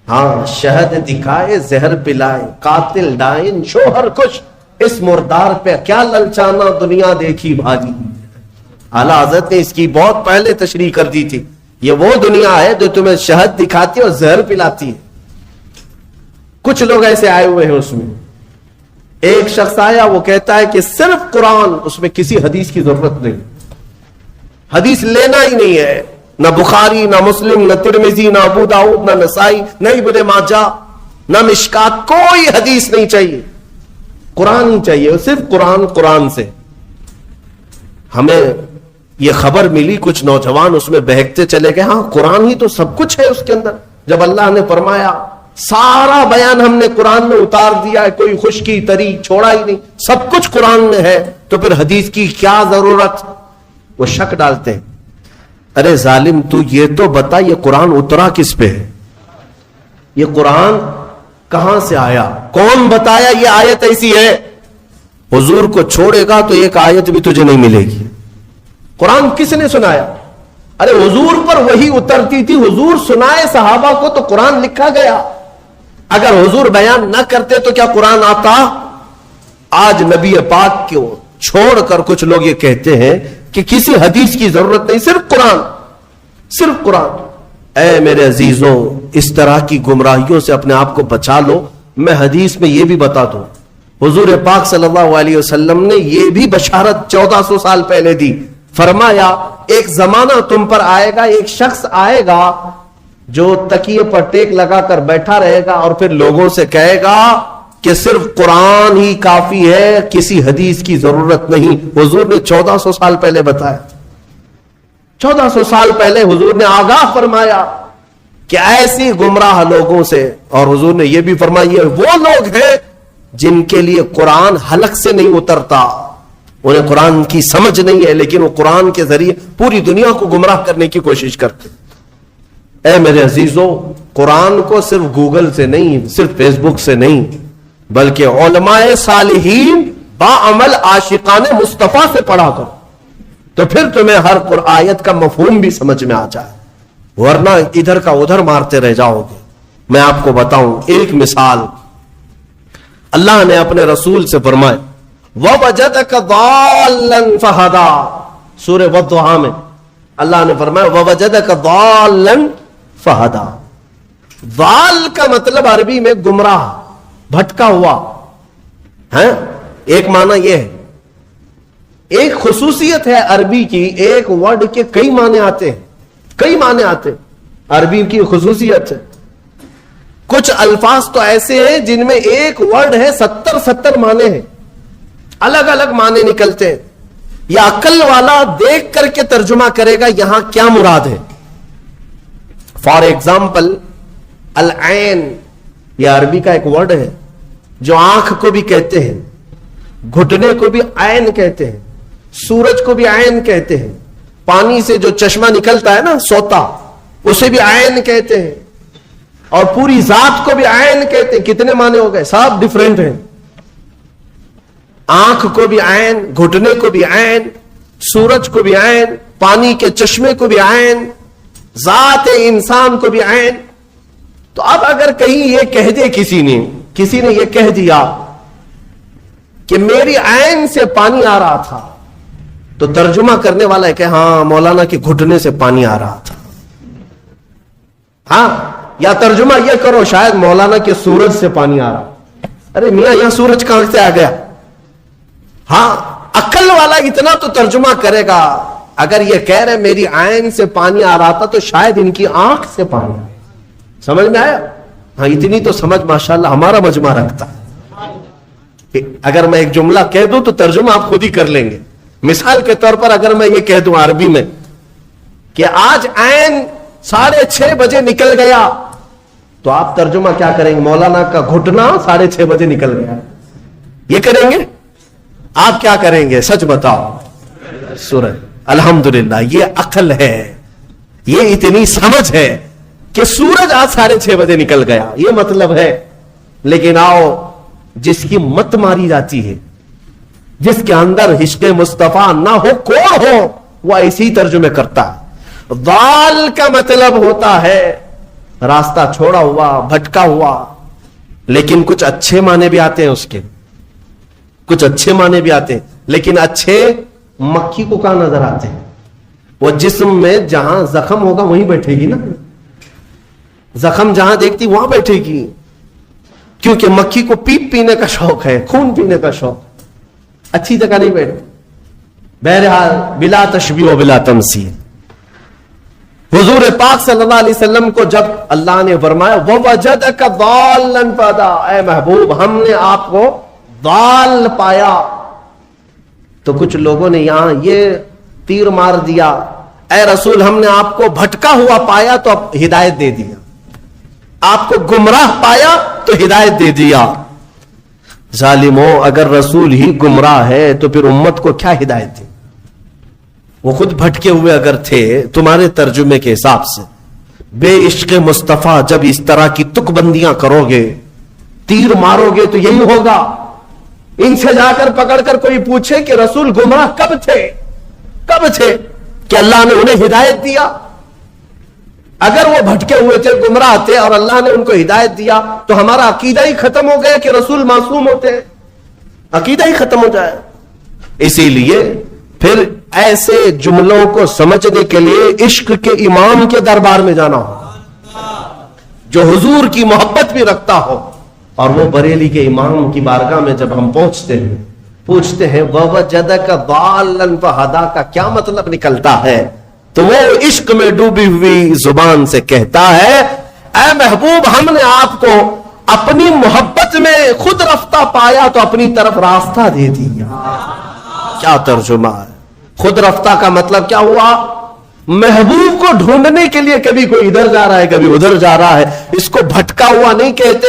ہاں، شہد دکھائے زہر پلائے، قاتل ڈائن شوہر کش، اس مردار پہ کیا للچانا دنیا دیکھی بھاجی۔ اعلیٰ حضرت نے اس کی بہت پہلے تشریح کر دی تھی، یہ وہ دنیا ہے جو تمہیں شہد دکھاتی ہے اور زہر پلاتی ہے۔ کچھ لوگ ایسے آئے ہوئے ہیں اس میں۔ ایک شخص آیا، وہ کہتا ہے کہ صرف قرآن، اس میں کسی حدیث کی ضرورت نہیں، حدیث لینا ہی نہیں ہے، نہ بخاری، نہ مسلم، نہ ترمذی، نہ ابو داؤد، نہ نسائی، نہ ابن ماجہ، نہ مشکات، کوئی حدیث نہیں چاہیے، قرآن ہی چاہیے، صرف قرآن۔ قرآن سے ہمیں یہ خبر ملی، کچھ نوجوان اس میں بہکتے چلے گئے، ہاں قرآن ہی تو سب کچھ ہے اس کے اندر، جب اللہ نے فرمایا سارا بیان ہم نے قرآن میں اتار دیا ہے، کوئی خشکی تری چھوڑا ہی نہیں، سب کچھ قرآن میں ہے، تو پھر حدیث کی کیا ضرورت؟ وہ شک ڈالتے ہیں۔ ارے ظالم، تو یہ تو بتا یہ قرآن اترا کس پہ ہے؟ یہ قرآن کہاں سے آیا؟ کون بتایا یہ آیت ایسی ہے؟ حضور کو چھوڑے گا تو ایک آیت بھی تجھے نہیں ملے گی۔ قرآن کس نے سنایا؟ ارے حضور پر وہی اترتی تھی، حضور سنائے صحابہ کو تو قرآن لکھا گیا۔ اگر حضور بیان نہ کرتے تو کیا قرآن آتا؟ آج نبی پاک کو چھوڑ کر کچھ لوگ یہ کہتے ہیں کہ کسی حدیث کی ضرورت نہیں، صرف قرآن، صرف قرآن۔ اے میرے عزیزوں، اس طرح کی گمراہیوں سے اپنے آپ کو بچا لو۔ میں حدیث میں یہ بھی بتا دوں، حضور پاک صلی اللہ علیہ وسلم نے یہ بھی بشارت 1400 سال پہلے دی، فرمایا ایک زمانہ تم پر آئے گا، ایک شخص آئے گا جو تکیے پر ٹیک لگا کر بیٹھا رہے گا اور پھر لوگوں سے کہے گا کہ صرف قرآن ہی کافی ہے، کسی حدیث کی ضرورت نہیں۔ حضور نے 1400 سال پہلے بتایا، 1400 سال پہلے حضور نے آگاہ فرمایا کہ ایسی گمراہ لوگوں سے، اور حضور نے یہ بھی فرمایا یہ وہ لوگ ہیں جن کے لیے قرآن حلق سے نہیں اترتا، انہیں قرآن کی سمجھ نہیں ہے، لیکن وہ قرآن کے ذریعے پوری دنیا کو گمراہ کرنے کی کوشش کرتے۔ اے میرے عزیزوں، قرآن کو صرف گوگل سے نہیں، صرف فیس بک سے نہیں، بلکہ علماء صالحین باعمل عاشقان مصطفیٰ سے پڑھا کرو، تو پھر تمہیں ہر آیت کا مفہوم بھی سمجھ میں آ جائے، ورنہ ادھر کا ادھر مارتے رہ جاؤ گے۔ میں آپ کو بتاؤں ایک مثال، اللہ نے اپنے رسول سے فرمایا وَوَجَدَكَ ضَالًّا فَهَدَى، سورہ والضحیٰ میں اللہ نے فرمایا وَوَجَدَكَ ضَالًّا فَهَدَى۔ ضال کا مطلب عربی میں گمراہ، بھٹکا ہوا ہے، ایک معنی یہ ہے۔ ایک خصوصیت ہے عربی کی، ایک ورڈ کے کئی معنی آتے ہیں، کئی معنی آتے ہیں، عربی کی خصوصیت ہے۔ کچھ الفاظ تو ایسے ہیں جن میں ایک ورڈ ہے 70 معنی ہیں، الگ الگ معنی نکلتے ہیں۔ یا عقل والا دیکھ کر کے ترجمہ کرے گا یہاں کیا مراد ہے۔ فار ایگزامپل العین، یہ عربی کا ایک ورڈ ہے جو آنکھ کو بھی کہتے ہیں، گھٹنے کو بھی عین کہتے ہیں، سورج کو بھی عین کہتے ہیں، پانی سے جو چشمہ نکلتا ہے نا سوتا، اسے بھی عین کہتے ہیں، اور پوری ذات کو بھی عین کہتے ہیں۔ کتنے معنی ہو گئے؟ سب ڈیفرنٹ ہیں۔ آنکھ کو بھی عین، گھٹنے کو بھی عین، سورج کو بھی عین، پانی کے چشمے کو بھی عین، ذات انسان کو بھی عین۔ تو اب اگر کہیں یہ کہہ دے کسی نے یہ کہہ دیا کہ میری عین سے پانی آ رہا تھا، تو ترجمہ کرنے والا ہے کہ ہاں مولانا کے گھٹنے سے پانی آ رہا تھا، ہاں، یا ترجمہ یہ کرو شاید مولانا کے سورج سے پانی آ رہا۔ ارے میاں یہاں سورج کہاں سے آ گیا؟ ہاں، عقل والا اتنا تو ترجمہ کرے گا، اگر یہ کہہ رہے میری عین سے پانی آ رہا تھا تو شاید ان کی آنکھ سے پانی آ رہا۔ سمجھ میں آیا؟ ہاں، اتنی تو سمجھ ماشاءاللہ ہمارا مجمع رکھتا ہے۔ اگر میں ایک جملہ کہہ دوں تو ترجمہ آپ خود ہی کر لیں گے۔ مثال کے طور پر اگر میں یہ کہہ دوں عربی میں کہ آج عین 6:30 بجے نکل گیا، تو آپ ترجمہ کیا کریں گے؟ مولانا کا گھٹنا 6:30 بجے نکل گیا، یہ کریں گے؟ آپ کیا کریں گے؟ سچ بتاؤ۔ سورج، الحمدللہ، یہ عقل ہے، یہ اتنی سمجھ ہے کہ سورج آج 6:30 بجے نکل گیا، یہ مطلب ہے۔ لیکن آؤ، جس کی مت ماری جاتی ہے، جس کے اندر عشق مصطفیٰ نہ ہو، کوڑ ہو، وہ ایسی ترجمے کرتا ہے۔ ضال کا مطلب ہوتا ہے راستہ چھوڑا ہوا، بھٹکا ہوا، لیکن کچھ اچھے معنی بھی آتے ہیں اس کے، کچھ اچھے معنی بھی آتے ہیں، لیکن اچھے مکھی کو کہاں نظر آتے ہیں؟ وہ جسم میں جہاں زخم ہوگا وہیں بیٹھے گی نا، زخم جہاں دیکھتی وہاں بیٹھے گی، کیونکہ مکھی کو پیپ پینے کا شوق ہے، خون پینے کا شوق، اچھی جگہ نہیں بیٹھتی۔ بہرحال بلا تشبیہ و بلا تمثیل، حضور پاک صلی اللہ علیہ وسلم کو جب اللہ نے فرمایا وَوَجَدَكَ ضَالًّا فَهَدَىٰ، اے محبوب ہم نے آپ کو ضال پایا، تو کچھ لوگوں نے یہاں یہ تیر مار دیا، اے رسول ہم نے آپ کو بھٹکا ہوا پایا تو اب ہدایت دے دیا، آپ کو گمراہ پایا تو ہدایت دے دیا۔ ظالموں، اگر رسول ہی گمراہ ہے تو پھر امت کو کیا ہدایت دے؟ وہ خود بھٹکے ہوئے اگر تھے تمہارے ترجمے کے حساب سے۔ بے عشق مصطفیٰ جب اس طرح کی تک بندیاں کرو گے، تیر مارو گے تو یہی ہوگا۔ ان سے جا کر پکڑ کر کوئی پوچھے کہ رسول گمراہ کب تھے کہ اللہ نے انہیں ہدایت دیا؟ اگر وہ بھٹکے ہوئے تھے، گمراہ تھے اور اللہ نے ان کو ہدایت دیا تو ہمارا عقیدہ ہی ختم ہو گیا کہ رسول معصوم ہوتے ہیں، عقیدہ ہی ختم ہو جائے۔ اسی لیے پھر ایسے جملوں کو سمجھنے کے لیے عشق کے امام کے دربار میں جانا ہو، جو حضور کی محبت بھی رکھتا ہو۔ اور وہ بریلی کے امام کی بارگاہ میں جب ہم پہنچتے ہیں وَوَجَدَكَ ضَالًّا فَهَدَىٰ کا کیا مطلب نکلتا ہے، تو وہ عشق میں ڈوبی ہوئی زبان سے کہتا ہے اے محبوب ہم نے آپ کو اپنی محبت میں خود رفتہ پایا تو اپنی طرف راستہ دے دیا۔ کیا ترجمہ ہے؟ خود رفتہ کا مطلب کیا ہوا؟ محبوب کو ڈھونڈنے کے لیے کبھی کوئی ادھر جا رہا ہے کبھی ادھر جا رہا ہے، اس کو بھٹکا ہوا نہیں کہتے،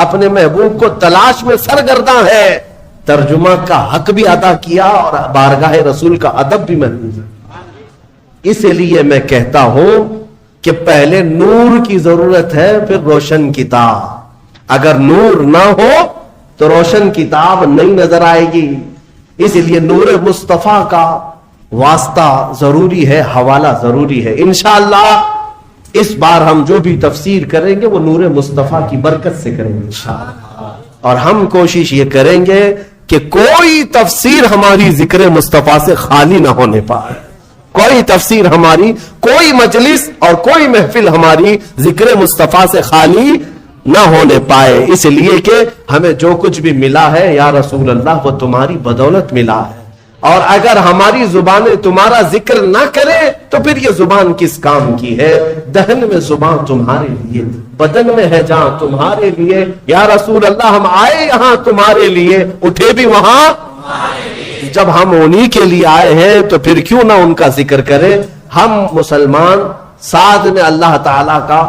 اپنے محبوب کو تلاش میں سرگرداں ہے۔ ترجمہ کا حق بھی ادا کیا اور بارگاہ رسول کا ادب بھی محفوظ ہے۔ اس لیے میں کہتا ہوں کہ پہلے نور کی ضرورت ہے پھر روشن کتاب۔ اگر نور نہ ہو تو روشن کتاب نہیں نظر آئے گی۔ اس لیے نور مصطفیٰ کا واسطہ ضروری ہے، حوالہ ضروری ہے۔ انشاءاللہ اس بار ہم جو بھی تفسیر کریں گے وہ نور مصطفیٰ کی برکت سے کریں گے انشاءاللہ، اور ہم کوشش یہ کریں گے کہ کوئی تفسیر ہماری ذکر مصطفیٰ سے خالی نہ ہونے پائے، کوئی تفسیر ہماری، کوئی مجلس اور کوئی محفل ہماری ذکر مصطفیٰ سے خالی نہ ہونے پائے، اس لیے کہ ہمیں جو کچھ بھی ملا ہے یا رسول اللہ وہ تمہاری بدولت ملا ہے، اور اگر ہماری زبانیں تمہارا ذکر نہ کرے تو پھر یہ زبان کس کام کی ہے؟ دہن میں زبان تمہارے لیے، بدن میں ہے جان تمہارے لیے، یا رسول اللہ ہم آئے یہاں تمہارے لیے، اٹھے بھی وہاں جب ہم انہی کے لیے آئے ہیں تو پھر کیوں نہ ان کا ذکر کرے۔ ہم مسلمان ساتھ میں اللہ تعالیٰ کا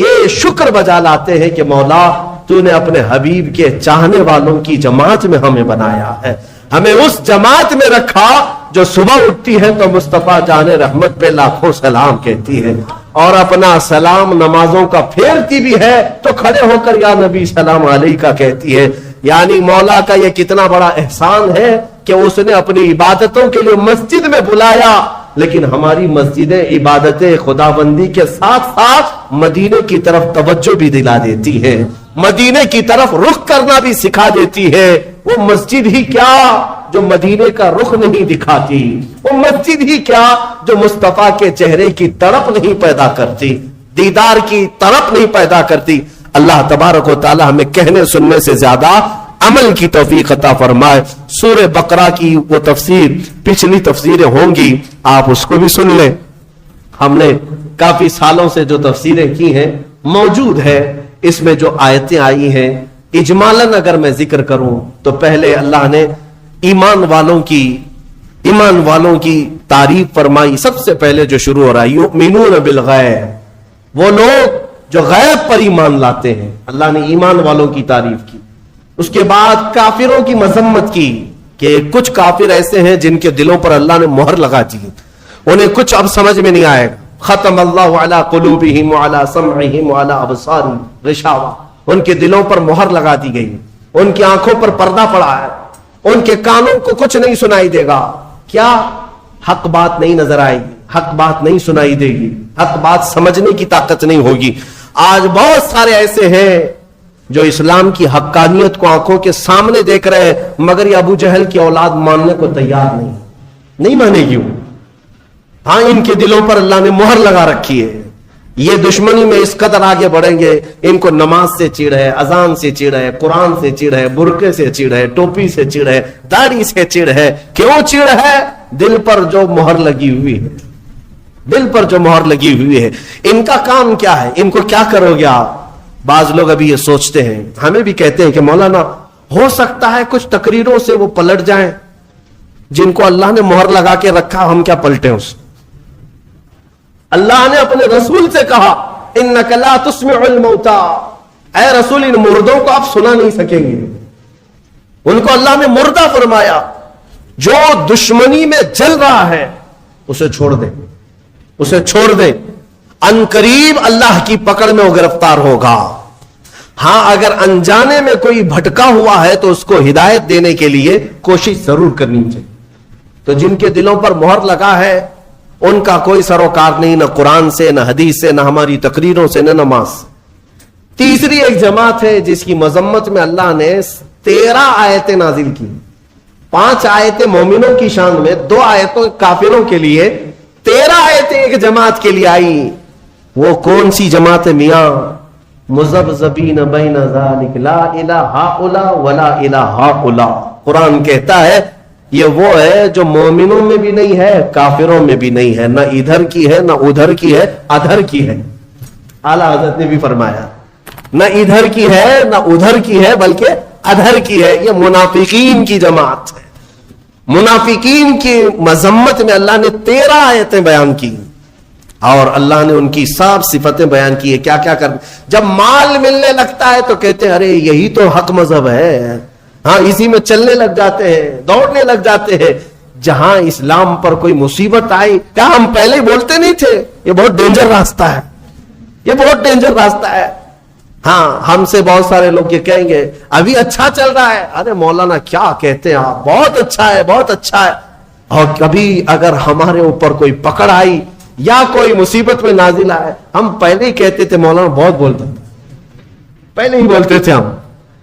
یہ شکر بجا لاتے ہیں کہ مولا تو نے اپنے حبیب کے چاہنے والوں کی جماعت میں ہمیں بنایا ہے، ہمیں اس جماعت میں رکھا جو صبح اٹھتی ہے تو مصطفیٰ جان رحمت پہ لاکھوں سلام کہتی ہے، اور اپنا سلام نمازوں کا پھیرتی بھی ہے تو کھڑے ہو کر یا نبی سلام علیکہ کہتی ہے۔ یعنی مولا کا یہ کتنا بڑا احسان ہے کہ اس نے اپنی عبادتوں کے لیے مسجد میں بلایا، لیکن ہماری مسجدیں عبادت خداوندی کے ساتھ ساتھ مدینے کی طرف توجہ بھی دلا دیتی ہے، مدینے کی طرف رخ کرنا بھی سکھا دیتی ہے۔ وہ مسجد ہی کیا جو مدینے کا رخ نہیں دکھاتی، وہ مسجد ہی کیا جو مصطفیٰ کے چہرے کی تڑپ نہیں پیدا کرتی، دیدار کی تڑپ نہیں پیدا کرتی۔ اللہ تبارک و تعالی ہمیں کہنے سننے سے زیادہ عمل کی توفیق عطا فرمائے۔ سورہ بقرہ کی وہ تفسیر، پچھلی تفسیریں ہوں گی، آپ اس کو بھی سن لیں۔ ہم نے کافی سالوں سے جو تفسیریں کی ہیں موجود ہے، اس میں جو آیتیں آئی ہیں اجمالاً اگر میں ذکر کروں تو پہلے اللہ نے ایمان والوں کی تعریف فرمائی۔ سب سے پہلے جو شروع ہو رہا ہے یؤمنون بالغیب، وہ لوگ جو غیب پر ایمان لاتے ہیں، اللہ نے ایمان والوں کی تعریف کی۔ اس کے بعد کافروں کی مذمت کی کہ کچھ کافر ایسے ہیں جن کے دلوں پر اللہ نے مہر لگا دی، انہیں کچھ اب سمجھ میں نہیں آئے گا۔ ختم اللہ علی قلوبہم وعلی سمعہم وعلی ابصارہم غشاوہ، ان کے دلوں پر مہر لگا دی گئی، ان کی آنکھوں پر پردہ پڑا ہے، ان کے کانوں کو کچھ نہیں سنائی دے گا۔ کیا؟ حق بات نہیں نظر آئے گی، حق بات نہیں سنائی دے گی، حق بات سمجھنے کی طاقت نہیں ہوگی۔ آج بہت سارے ایسے ہیں جو اسلام کی حقانیت کو آنکھوں کے سامنے دیکھ رہے ہیں، مگر یہ ابو جہل کی اولاد ماننے کو تیار نہیں مانے گی۔ ہاں، ان کے دلوں پر اللہ نے مہر لگا رکھی ہے، یہ دشمنی میں اس قدر آگے بڑھیں گے، ان کو نماز سے چڑ ہے، اذان سے چڑ ہے، قرآن سے چڑ ہے، برقعے سے چڑ ہے، ٹوپی سے چڑ ہے، داڑھی سے چڑ ہے۔ کیوں چڑ ہے؟ دل پر جو مہر لگی ہوئی ہے، دل پر جو مہر لگی ہوئی ہے. ان کا کام کیا ہے؟ ان کو کیا کرو گے آپ؟ بعض لوگ ابھی یہ سوچتے ہیں, ہمیں بھی کہتے ہیں کہ مولانا ہو سکتا ہے کچھ تقریروں سے وہ پلٹ جائیں, جن کو اللہ نے مہر لگا کے رکھا ہم کیا پلٹیں اس. اللہ نے اپنے رسول سے کہا انک لا تسمع الموتى, اے رسول ان مردوں کو آپ سنا نہیں سکیں گے. ان کو اللہ نے مردہ فرمایا. جو دشمنی میں جل رہا ہے اسے چھوڑ دے, اسے چھوڑ دے, ان قریب اللہ کی پکڑ میں وہ گرفتار ہوگا. ہاں اگر انجانے میں کوئی بھٹکا ہوا ہے تو اس کو ہدایت دینے کے لیے کوشش ضرور کرنی چاہیے. تو جن کے دلوں پر مہر لگا ہے ان کا کوئی سروکار نہیں, نہ قرآن سے, نہ حدیث سے, نہ ہماری تقریروں سے, نہ نماز. تیسری ایک جماعت ہے جس کی مذمت میں اللہ نے 13 آیتیں نازل کی. 5 آیتیں مومنوں کی شان میں, 2 آیتوں کافروں کے لیے, 13 آیتیں ایک جماعت کے لیے آئی. وہ کون سی جماعت ہے میاں؟ مذبذبین بین ذالک لا الہ ہؤلاء ولا الہ ہؤلاء. قرآن کہتا ہے یہ وہ ہے جو مومنوں میں بھی نہیں ہے, کافروں میں بھی نہیں ہے, نہ ادھر کی ہے, نہ ادھر کی ہے, ادھر کی ہے. اعلیٰ حضرت نے بھی فرمایا نہ ادھر کی ہے نہ ادھر کی ہے بلکہ ادھر کی ہے. یہ منافقین کی جماعت ہے. منافقین کی مذمت میں اللہ نے 13 آیتیں بیان کی اور اللہ نے ان کی سب صفتیں بیان کی ہے. کیا کیا کر, جب مال ملنے لگتا ہے تو کہتے ہیں ارے یہی تو حق مذہب ہے, ہاں اسی میں چلنے لگ جاتے ہیں, دوڑنے لگ جاتے ہیں. جہاں اسلام پر کوئی مصیبت آئی, کیا ہم پہلے ہی بولتے نہیں تھے یہ بہت ڈینجر راستہ ہے, یہ بہت ڈینجر راستہ ہے. ہاں ہم سے بہت سارے لوگ یہ کہیں گے ابھی اچھا چل رہا ہے, ارے مولانا کیا کہتے ہیں آپ, بہت اچھا ہے, بہت اچھا ہے. اور کبھی اگر ہمارے اوپر کوئی پکڑ آئی یا کوئی مصیبت میں نازل آئے, ہم پہلے ہی کہتے تھے مولانا بہت بولتا تھا, پہلے ہی بولتے تھے ہم,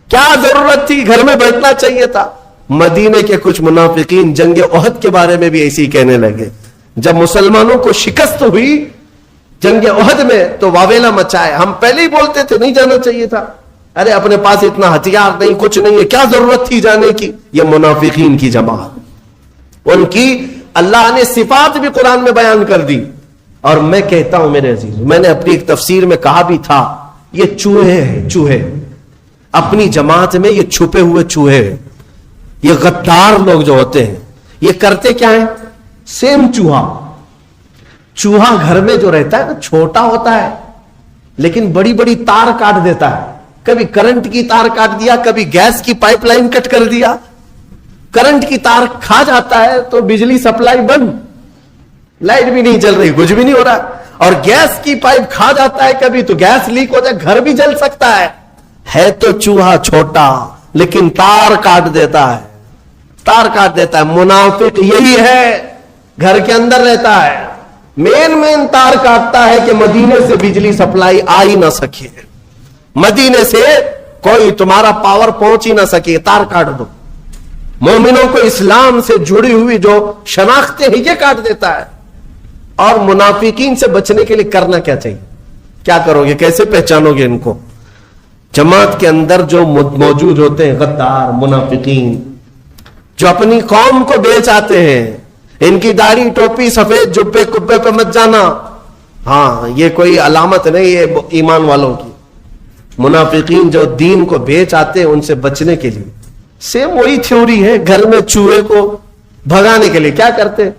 کیا ضرورت تھی, گھر میں بیٹھنا چاہیے تھا. مدینے کے کچھ منافقین جنگ احد کے بارے میں بھی ایسے ہی کہنے لگے. جب مسلمانوں کو شکست ہوئی جنگ احد میں تو واویلا مچائے, ہم پہلے ہی بولتے تھے نہیں جانا چاہیے تھا, ارے اپنے پاس اتنا ہتھیار نہیں, کچھ نہیں ہے, کیا ضرورت تھی جانے کی. یہ منافقین کی جماعت, ان کی اللہ نے صفات بھی قرآن میں بیان کر دی. اور میں کہتا ہوں میرے عزیز, میں نے اپنی ایک تفسیر میں کہا بھی تھا یہ چوہے ہیں, چوہے اپنی جماعت میں یہ چھپے ہوئے چوہے ہیں. یہ غدار لوگ جو ہوتے ہیں یہ کرتے کیا ہیں, سیم چوہا, چوہا گھر میں جو رہتا ہے نا چھوٹا ہوتا ہے لیکن بڑی بڑی تار کاٹ دیتا ہے. کبھی کرنٹ کی تار کاٹ دیا, کبھی گیس کی پائپ لائن کٹ کر دیا, کرنٹ کی تار کھا جاتا ہے تو بجلی سپلائی بند, لائٹ بھی نہیں چل رہی, کچھ بھی نہیں ہو رہا. اور گیس کی پائپ کھا جاتا ہے کبھی تو گیس لیک ہو جائے, گھر بھی جل سکتا ہے. ہے تو چوہا چھوٹا لیکن تار کاٹ دیتا ہے, تار کاٹ دیتا ہے. منافق یہی ہے, گھر کے اندر رہتا ہے, مین تار کاٹتا ہے کہ مدینے سے بجلی سپلائی آ ہی نہ سکے, مدینے سے کوئی تمہارا پاور پہنچ ہی نہ سکے, تار کاٹ دو. مومنوں کو اسلام سے جڑی ہوئی جو شناختیں ہیں یہ کاٹ دیتا ہے. اور منافقین سے بچنے کے لیے کرنا کیا چاہیے, کیا کرو گے, کیسے پہچانو گے ان کو؟ جماعت کے اندر جو موجود ہوتے ہیں غدار منافقین, جو اپنی قوم کو بیچ آتے ہیں, ان کی داڑھی ٹوپی سفید جبے کبے پہ مت جانا, ہاں یہ کوئی علامت نہیں یہ ایمان والوں کی. منافقین جو دین کو بیچ آتے ہیں ان سے بچنے کے لیے سیم وہی تھیوری ہے. گھر میں چوہے کو بھگانے کے لیے کیا کرتے,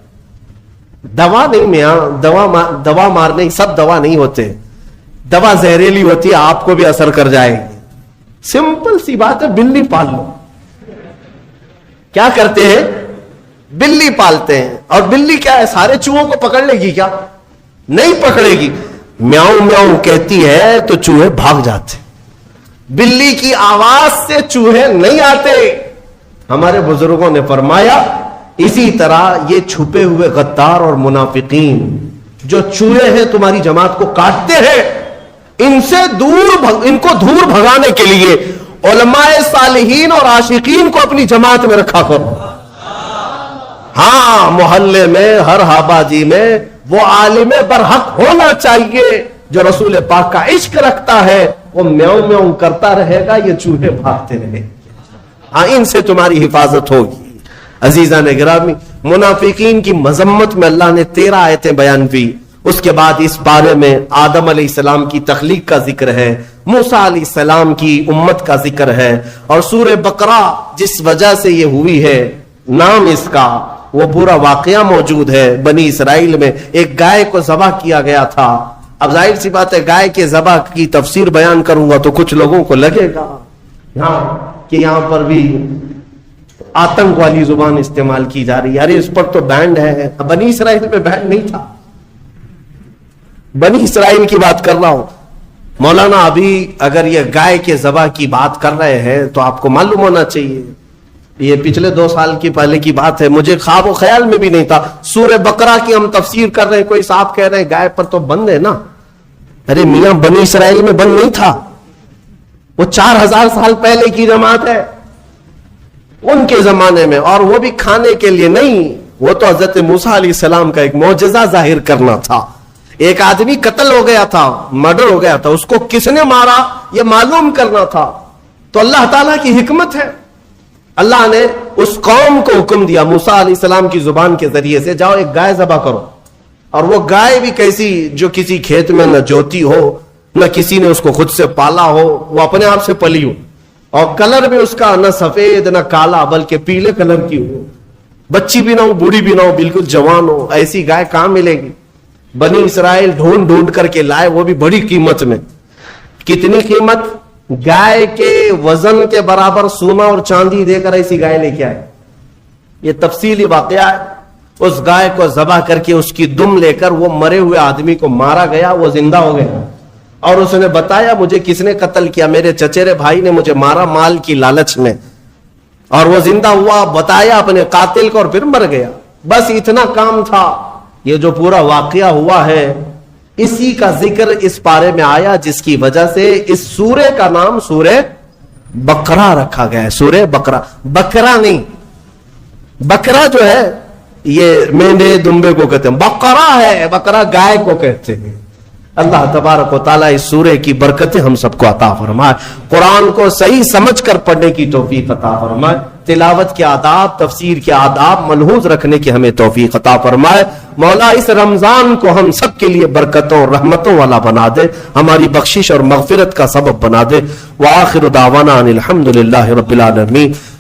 دوا نہیں میاں, دوا مارنے سب دوا نہیں ہوتے, دوا زہریلی ہوتی ہے, آپ کو بھی اثر کر جائے گی. سمپل سی بات ہے, بلی پال لو. کیا کرتے ہیں, بلی پالتے ہیں. اور بلی کیا ہے, سارے چوہوں کو پکڑ لے گی کیا, نہیں پکڑے گی. میاؤں میاؤں کہتی ہے تو چوہے بھاگ جاتے. بلی کی آواز سے چوہے نہیں آتے. ہمارے بزرگوں نے فرمایا اسی طرح یہ چھپے ہوئے غدار اور منافقین جو چوہے ہیں تمہاری جماعت کو کاٹتے ہیں, ان سے ان کو دور بھگانے کے لیے علماء صالحین اور عاشقین کو اپنی جماعت میں رکھا کرو. ہاں محلے میں ہر آبادی میں وہ عالم برحق ہونا چاہیے جو رسول پاک کا عشق رکھتا ہے. وہ میاؤں میاؤں کرتا رہے گا, یہ چوہے بھاگتے رہے. ہاں ان سے تمہاری حفاظت ہوگی. عزیزان گرامی, منافقین کی مذمت میں اللہ نے 13 آیتیں بیان کی. اس کے بعد اس بارے میں آدم علیہ السلام کی تخلیق کا ذکر ہے، موسیٰ علیہ السلام کی امت کا ذکر ہے، اور سورہ بقرہ جس وجہ سے یہ ہوئی ہے نام اس کا، وہ پورا واقعہ موجود ہے۔ بنی اسرائیل میں ایک گائے کو ذبح کیا گیا تھا۔ اب ظاہر سی بات ہے گائے کے ذبح کی تفسیر بیان کروں گا تو کچھ لوگوں کو لگے گا کہ یہاں پر بھی آتنک والی زبان استعمال کی جا رہی ہے، ارے اس پر تو بینڈ ہے۔ بنی اسرائیل میں بینڈ نہیں تھا، بنی اسرائیل کی بات کر رہا ہوں۔ مولانا ابھی اگر یہ گائے کے ذبح کی بات کر رہے ہیں تو آپ کو معلوم ہونا چاہیے، یہ پچھلے 2 سال کی پہلے کی بات ہے، مجھے خواب و خیال میں بھی نہیں تھا۔ سورہ بقرہ کی ہم تفسیر کر رہے ہیں، کوئی صاحب کہہ رہے ہیں گائے پر تو بند ہے نا۔ ارے میاں بنی اسرائیل میں بند نہیں تھا، وہ 4000 سال پہلے کی جماعت ہے، ان کے زمانے میں، اور وہ بھی کھانے کے لیے نہیں، وہ تو حضرت موسیٰ علیہ السلام کا ایک معجزہ ظاہر کرنا تھا۔ ایک آدمی قتل ہو گیا تھا، مرڈر ہو گیا تھا، اس کو کس نے مارا یہ معلوم کرنا تھا۔ تو اللہ تعالیٰ کی حکمت ہے، اللہ نے اس قوم کو حکم دیا موسیٰ علیہ السلام کی زبان کے ذریعے سے، جاؤ ایک گائے ذبح کرو۔ اور وہ گائے بھی کیسی، جو کسی کھیت میں نہ جوتی ہو، نہ کسی نے اس کو خود سے پالا ہو، وہ اپنے آپ سے پلی ہو، اور کلر بھی اس کا نہ سفید نہ کالا بلکہ پیلے کلر کی ہو، بچی بھی نہ ہو بوڑھی بھی نہ ہو، بالکل جوان ہو۔ ایسی گائے کہاں ملے گی؟ بنی اسرائیل ڈھونڈ ڈھونڈ کر کے لائے، وہ بھی بڑی قیمت میں۔ کتنی قیمت؟ گائے کے وزن کے برابر سونا اور چاندی دے کر ایسی گائے لے کے آئے۔ یہ تفصیلی واقعہ ہے۔ اس گائے کو ذبح کر کے اس کی دم لے کر وہ مرے ہوئے آدمی کو مارا گیا، وہ زندہ ہو گیا، اور اس نے بتایا مجھے کس نے قتل کیا، میرے چچیرے بھائی نے مجھے مارا مال کی لالچ میں، اور وہ زندہ ہوا، بتایا اپنے قاتل کو، اور پھر مر گیا۔ بس اتنا کام تھا۔ یہ جو پورا واقعہ ہوا ہے اسی کا ذکر اس پارے میں آیا، جس کی وجہ سے اس سورے کا نام سورہ بقرہ رکھا گیا ہے۔ سورہ بقرہ، بکرا نہیں، بکرا جو ہے یہ مینڈے دمبے کو کہتے ہیں، بقرہ ہے، بکرا گائے کو کہتے ہیں۔ اللہ تبارک و تعالیٰ اس سورے کی برکتیں ہم سب کو عطا فرمائے، قرآن کو صحیح سمجھ کر پڑھنے کی توفیق عطا فرمائے، تلاوت کے آداب، تفسیر کے آداب ملحوظ رکھنے کی ہمیں توفیق عطا فرمائے۔ مولا اس رمضان کو ہم سب کے لیے برکتوں اور رحمتوں والا بنا دے، ہماری بخشش اور مغفرت کا سبب بنا دے۔ وآخر دعوانا ان الحمد للہ رب العالمین۔